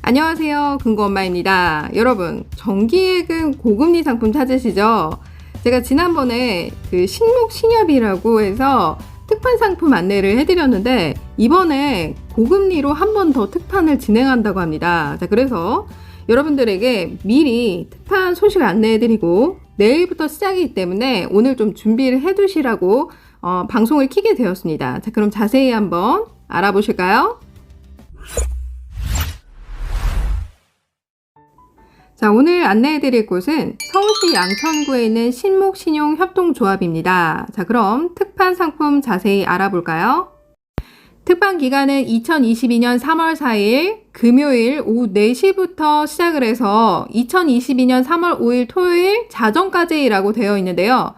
안녕하세요. 금고엄마입니다. 여러분, 정기예금 고금리 상품 찾으시죠? 제가 지난번에 그 신목신협이라고 해서 특판 상품 안내를 해드렸는데 이번에 고금리로 한 번 더 특판을 진행한다고 합니다. 자, 그래서 여러분들에게 미리 특판 소식을 안내해드리고 내일부터 시작이기 때문에 오늘 좀 준비를 해두시라고 방송을 켜게 되었습니다. 자, 그럼 자세히 한번 알아보실까요? 자, 오늘 안내해드릴 곳은 서울시 양천구에 있는 신목신용협동조합입니다. 자, 그럼 특판 상품 자세히 알아볼까요? 특판 기간은 2022년 3월 4일 금요일 오후 4시부터 시작을 해서 2022년 3월 5일 토요일 자정까지라고 되어 있는데요.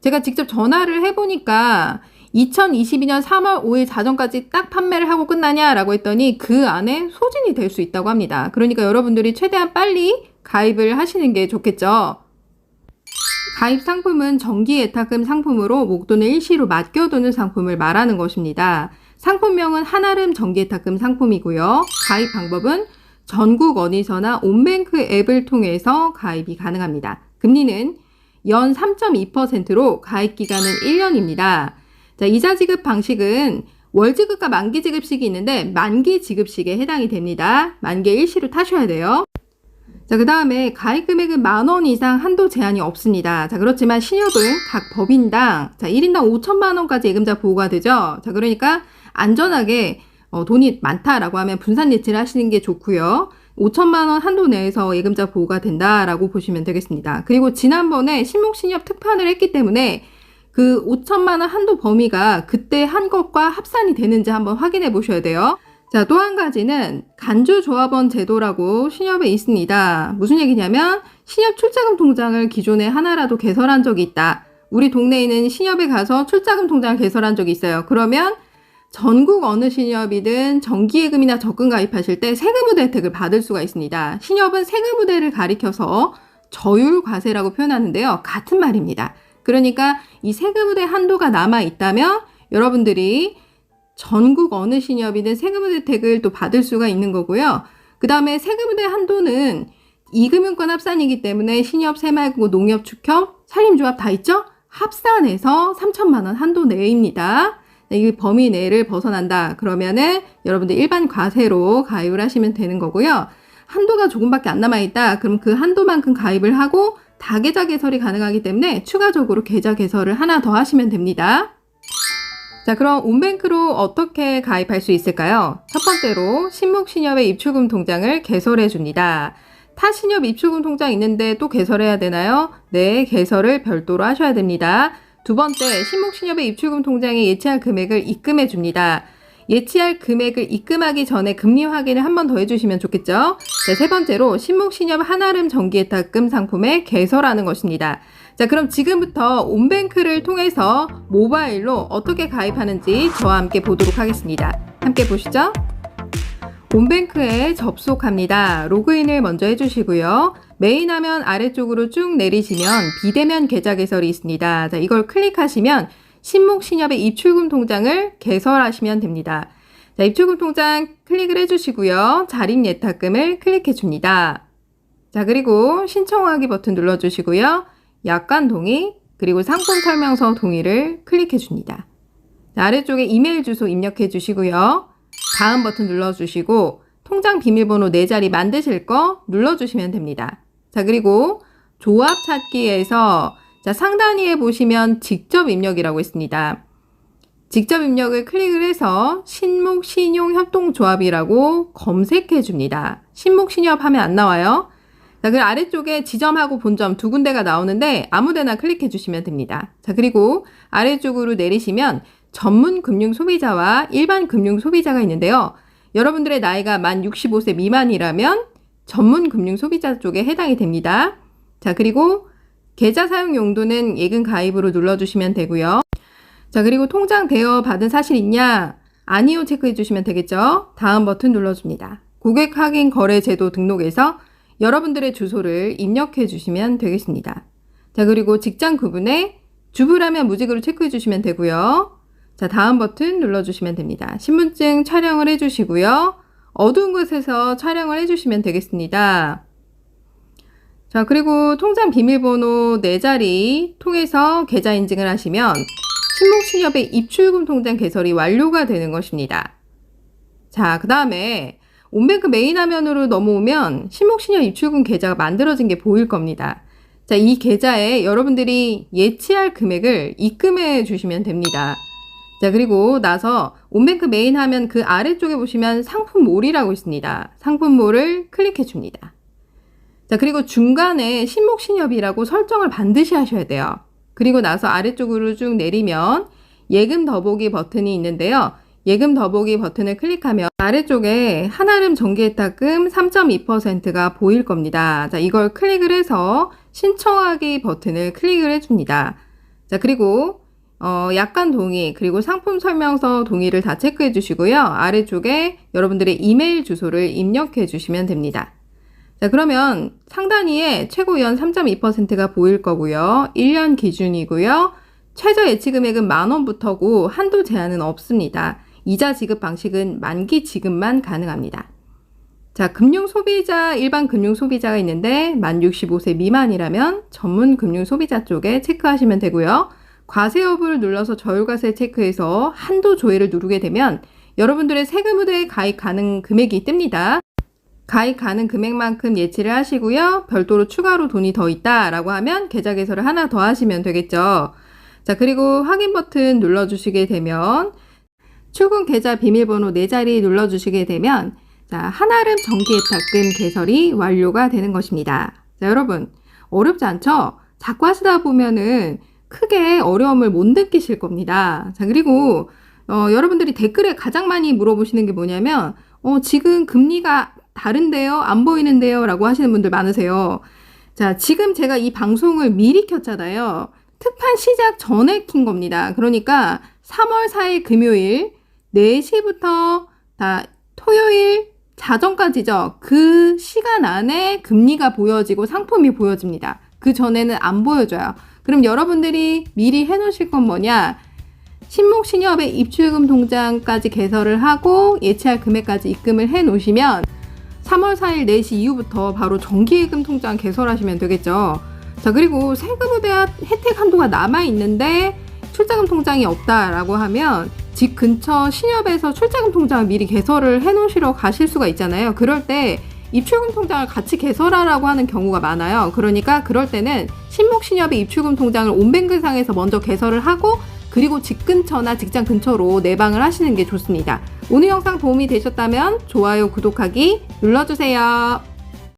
제가 직접 전화를 해보니까 2022년 3월 5일 자정까지 딱 판매를 하고 끝나냐라고 했더니 그 안에 소진이 될 수 있다고 합니다. 그러니까 여러분들이 최대한 빨리 가입을 하시는 게 좋겠죠. 가입 상품은 정기 예탁금 상품으로 목돈을 일시로 맡겨두는 상품을 말하는 것입니다. 상품명은 한아름 정기 예탁금 상품이고요. 가입 방법은 전국 어디서나 온뱅크 앱을 통해서 가입이 가능합니다. 금리는 연 3.2%로 가입 기간은 1년입니다. 자, 이자 지급 방식은 월지급과 만기 지급식이 있는데 만기 지급식에 해당이 됩니다. 만기 일시로 타셔야 돼요. 자, 그 다음에 가입 금액은 10,000원 이상 한도 제한이 없습니다. 자, 그렇지만 신협은 각 법인당 1인당 5,000,000원까지 예금자 보호가 되죠. 자, 그러니까 안전하게 돈이 많다라고 하면 분산 예치를 하시는 게 좋고요. 5,000,000원 한도 내에서 예금자 보호가 된다라고 보시면 되겠습니다. 그리고 지난번에 신목신협 특판을 했기 때문에 그 5,000,000원 한도 범위가 그때 한 것과 합산이 되는지 한번 확인해 보셔야 돼요. 자, 또 한 가지는 간주조합원 제도라고 신협에 있습니다. 무슨 얘기냐면 신협 출자금 통장을 기존에 하나라도 개설한 적이 있다. 우리 동네에 있는 신협에 가서 출자금 통장을 개설한 적이 있어요. 그러면 전국 어느 신협이든 정기예금이나 적금 가입하실 때 세금우대 혜택을 받을 수가 있습니다. 신협은 세금우대를 가리켜서 저율과세라고 표현하는데요. 같은 말입니다. 그러니까 이 세금우대 한도가 남아 있다면 여러분들이 전국 어느 신협이든 세금우대 혜택을 또 받을 수가 있는 거고요. 그 다음에 세금우대 한도는 이금융권 합산이기 때문에 신협, 새마을금고, 농협, 축협, 산림조합 다 있죠? 합산해서 3,000,000원 한도 내입니다. 이 범위 내를 벗어난다. 그러면은 여러분들 일반 과세로 가입을 하시면 되는 거고요. 한도가 조금밖에 안 남아있다. 그럼 그 한도만큼 가입을 하고 다계좌 개설이 가능하기 때문에 추가적으로 계좌 개설을 하나 더 하시면 됩니다. 자, 그럼 온뱅크로 어떻게 가입할 수 있을까요? 첫 번째로 신목신협의 입출금 통장을 개설해 줍니다. 타 신협 입출금 통장 있는데 또 개설해야 되나요? 네, 개설을 별도로 하셔야 됩니다. 두 번째, 신목신협의 입출금 통장에 예치할 금액을 입금해 줍니다. 예치할 금액을 입금하기 전에 금리 확인을 한 번 더 해주시면 좋겠죠? 자, 세 번째로 신목신협 한아름 정기예탁금 상품에 개설하는 것입니다. 자, 그럼 지금부터 온뱅크를 통해서 모바일로 어떻게 가입하는지 저와 함께 보도록 하겠습니다. 함께 보시죠. 온뱅크에 접속합니다. 로그인을 먼저 해주시고요. 메인 화면 아래쪽으로 쭉 내리시면 비대면 계좌 개설이 있습니다. 자, 이걸 클릭하시면 신목신협의 입출금 통장을 개설하시면 됩니다. 자, 입출금 통장 클릭을 해주시고요. 자립 예탁금을 클릭해 줍니다. 자, 그리고 신청하기 버튼 눌러주시고요. 약관 동의, 그리고 상품 설명서 동의를 클릭해 줍니다. 자, 아래쪽에 이메일 주소 입력해 주시고요. 다음 버튼 눌러주시고 통장 비밀번호 4자리 만드실 거 눌러주시면 됩니다. 자, 그리고 조합 찾기에서 자, 상단위에 보시면 직접 입력이라고 있습니다. 직접 입력을 클릭을 해서 신목신용협동조합이라고 검색해 줍니다. 신목신협 하면 안 나와요. 자, 그 아래쪽에 지점하고 본점 두 군데가 나오는데 아무데나 클릭해 주시면 됩니다. 자, 그리고 아래쪽으로 내리시면 전문 금융 소비자와 일반 금융 소비자가 있는데요. 여러분들의 나이가 만 65세 미만이라면 전문 금융 소비자 쪽에 해당이 됩니다. 자, 그리고 계좌 사용 용도는 예금 가입으로 눌러주시면 되고요. 자, 그리고 통장 대여 받은 사실 있냐? 아니요 체크해 주시면 되겠죠. 다음 버튼 눌러줍니다. 고객 확인 거래 제도 등록에서 여러분들의 주소를 입력해 주시면 되겠습니다. 자, 그리고 직장 구분에 주부라면 무직으로 체크해 주시면 되고요. 자, 다음 버튼 눌러주시면 됩니다. 신분증 촬영을 해주시고요. 어두운 곳에서 촬영을 해주시면 되겠습니다. 자, 그리고 통장 비밀번호 4자리 통해서 계좌 인증을 하시면 신목신협의 입출금 통장 개설이 완료가 되는 것입니다. 자, 그 다음에 온뱅크 메인 화면으로 넘어오면 신목신협 입출금 계좌가 만들어진 게 보일 겁니다. 자, 이 계좌에 여러분들이 예치할 금액을 입금해 주시면 됩니다. 자, 그리고 나서 온뱅크 메인 화면 그 아래쪽에 보시면 상품몰이라고 있습니다. 상품몰을 클릭해 줍니다. 자, 그리고 중간에 신목신협이라고 설정을 반드시 하셔야 돼요. 그리고 나서 아래쪽으로 쭉 내리면 예금 더보기 버튼이 있는데요. 예금 더보기 버튼을 클릭하면 아래쪽에 한아름 정기예탁금 3.2%가 보일 겁니다. 자, 이걸 클릭을 해서 신청하기 버튼을 클릭을 해줍니다. 자, 그리고 약관 동의 그리고 상품 설명서 동의를 다 체크해 주시고요. 아래쪽에 여러분들의 이메일 주소를 입력해 주시면 됩니다. 자, 그러면 상단위에 최고위원 3.2%가 보일 거고요. 1년 기준이고요. 최저 예치 금액은 10,000원부터고 한도 제한은 없습니다. 이자 지급 방식은 만기 지급만 가능합니다. 자, 금융소비자, 일반 금융소비자가 있는데 만 65세 미만이라면 전문 금융소비자 쪽에 체크하시면 되고요. 과세 여부를 눌러서 저율과세 체크해서 한도 조회를 누르게 되면 여러분들의 세금 후대에 가입 가능 금액이 뜹니다. 가입 가능 금액만큼 예치를 하시고요. 별도로 추가로 돈이 더 있다라고 하면 계좌 개설을 하나 더 하시면 되겠죠. 자, 그리고 확인 버튼 눌러주시게 되면 출금 계좌 비밀번호 4자리 눌러주시게 되면 자, 한아름 정기예탁금 개설이 완료가 되는 것입니다. 자, 여러분 어렵지 않죠? 자꾸 하시다 보면은 크게 어려움을 못 느끼실 겁니다. 자, 그리고 여러분들이 댓글에 가장 많이 물어보시는 게 뭐냐면 지금 금리가 다른데요? 안 보이는데요? 라고 하시는 분들 많으세요. 자, 지금 제가 이 방송을 미리 켰잖아요. 특판 시작 전에 킨 겁니다. 그러니까 3월 4일 금요일 4시부터 토요일 자정까지죠. 그 시간 안에 금리가 보여지고 상품이 보여집니다. 그 전에는 안 보여줘요. 그럼 여러분들이 미리 해놓으실 건 뭐냐? 신목신협의 입출금 통장까지 개설을 하고 예치할 금액까지 입금을 해 놓으시면 3월 4일 4시 이후부터 바로 정기예금 통장 개설하시면 되겠죠. 자, 그리고 세금 후대 혜택 한도가 남아있는데 출자금 통장이 없다라고 하면 집 근처 신협에서 출자금 통장을 미리 개설을 해 놓으시러 가실 수가 있잖아요. 그럴 때 입출금 통장을 같이 개설하라고 하는 경우가 많아요. 그러니까 그럴 때는 신목신협의 입출금 통장을 온뱅크상에서 먼저 개설을 하고 그리고 집 근처나 직장 근처로 내방을 하시는 게 좋습니다. 오늘 영상 도움이 되셨다면 좋아요, 구독하기 눌러주세요.